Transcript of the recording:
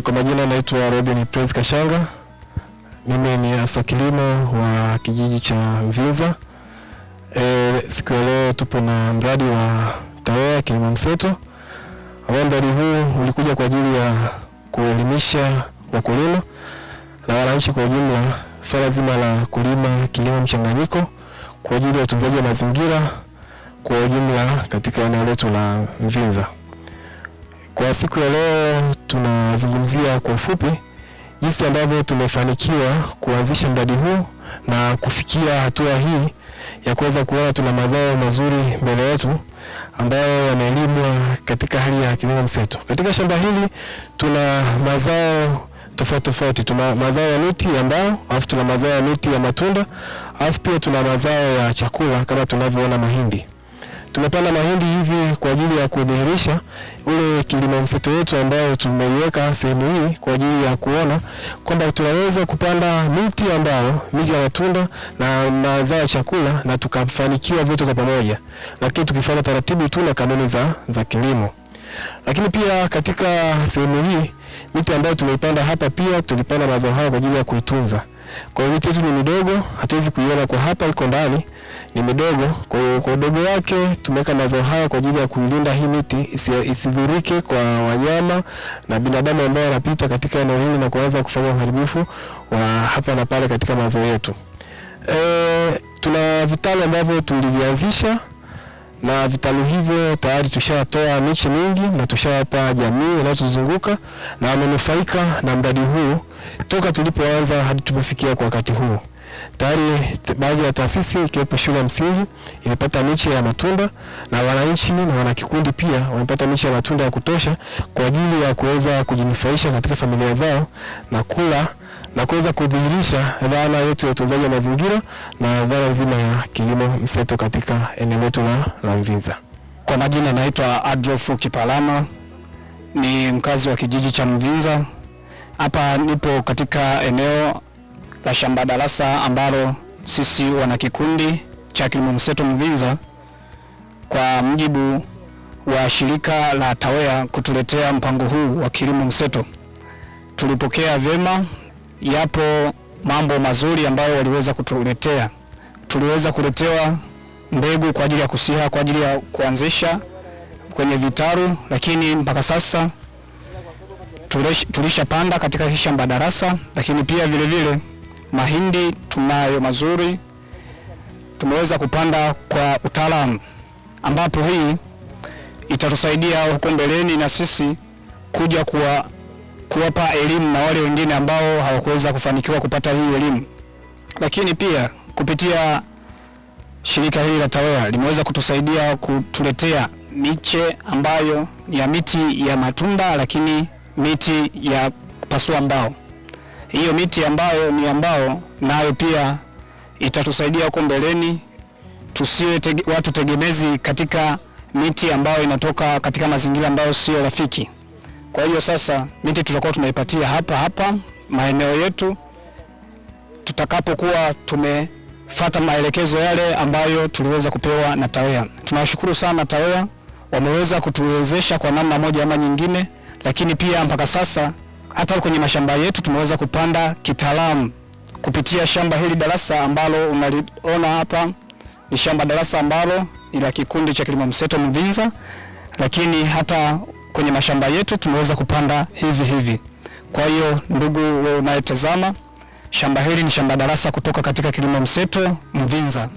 Kwa majina naitwa Robin Prince Kashanga. Mimi ni afisa kilimo wa kijiji cha Mvinza. Siku ya leo tupo na mradi wa TAWEA kilimo mseto. Mradi huu ulikuja kwa ajili ya kuelimisha wakulima na wananchi kwa ujumla swala zima la kulima kilimo mchanganyiko kwa ajili ya utunzaji wa mazingira kwa ujumla katika eneo letu la Mvinza. Kwa siku ya leo tunazungumzia kwa ufupi jinsi ambavyo tumefanikiwa kuanzisha mradi huu na kufikia hatua hii ya kuweza kuona tuna mazao mazuri mbele yetu ambayo yamelimwa katika hali ya kilimo mseto. Katika shamba hili tuna mazao tofauti. Tuna mazao ya miti ya mbao, alafu tuna mazao ya miti ya matunda, alafu pia tuna mazao ya chakula kama tunavyoona mahindi. Tumepanda mahindi hivi kwa ajili ya kudhihirisha ule kilimo mseto wetu ambao tumeiweka sehemu hii kwa ajili ya kuona kwamba tunaweza kupanda miti ambao miti ya matunda na mazao ya chakula na tukafanikiwa vyote kwa pamoja, lakini tukifuata taratibu tu na kanuni za kilimo. Lakini pia katika sehemu hii miti ambayo tumeipanda hapa pia tulipanda mazao haya kwa ajili ya kuitunza. Kwa hiyo miti yetu ni midogo, hatuwezi kuiona kwa hapa, iko ndani, ni midogo. Kwa udogo wake tumeweka mazao haya kwa ajili ya kuilinda hii miti isidhurike kwa wanyama na binadamu ambao wanapita katika eneo hili na kuanza kufanya uharibifu wa hapa na pale katika mazao yetu. Tuna vitalu ambavyo tulivianzisha na vitalu hivyo tayari tushatoa miche mingi na tushawapa jamii inayotuzunguka na wamenufaika na mradi huu toka tulipoanza hadi tumefikia kwa wakati huu. Tayari baadhi ya taasisi ikiwepo shule ya msingi imepata miche ya matunda na wananchi na wanakikundi pia wamepata miche ya matunda ya kutosha kwa ajili ya kuweza kujinufaisha katika familia zao na kula na kuweza kudhihirisha dhana yetu ya utunzaji wa mazingira na dhana nzima ya kilimo mseto katika eneo letu la Mvinza. Kwa majina naitwa Adolfu Kipalama, ni mkazi wa kijiji cha Mvinza. Hapa nipo katika eneo la shamba darasa ambalo sisi wana kikundi cha kilimo mseto Mvinza kwa mjibu wa shirika la TAWEA kutuletea mpango huu wa kilimo mseto. Tulipokea vyema, yapo mambo mazuri ambayo waliweza kutuletea. Tuliweza kuletewa mbegu kwa ajili ya kusiha, kwa ajili ya kuanzisha kwenye vitaru, lakini mpaka sasa tulishapanda katika shamba darasa, lakini pia vile vile mahindi tunayo mazuri, tumeweza kupanda kwa utaalamu ambapo hii itatusaidia huko mbeleni na sisi kuja kuwapa elimu na wale wengine ambao hawakuweza kufanikiwa kupata hii elimu. Lakini pia kupitia shirika hili la TAWEA limeweza kutusaidia kutuletea miche ambayo ni ya miti ya matunda, lakini miti ya pasua mbao. Hiyo miti ambayo ni ambao nayo pia itatusaidia huko mbeleni tusiwe watu tegemezi katika miti ambayo inatoka katika mazingira ambayo sio rafiki. Kwa hiyo sasa miti tutakuwa tunaipatia hapa maeneo yetu tutakapokuwa tumefuata maelekezo yale ambayo tuliweza kupewa na TAWEA. Tunawashukuru sana TAWEA, wameweza kutuwezesha kwa namna moja ama nyingine, lakini pia mpaka sasa hata kwenye mashamba yetu tumeweza kupanda kitaalamu kupitia shamba hili darasa ambalo unaliona hapa. Ni shamba darasa ambalo ila kikundi cha kilimo mseto Mvinza, lakini hata kwenye mashamba yetu tumeweza kupanda hivi. Kwa hiyo ndugu wewe unayetazama, shamba hili ni shamba darasa kutoka katika kilimo mseto Mvinza.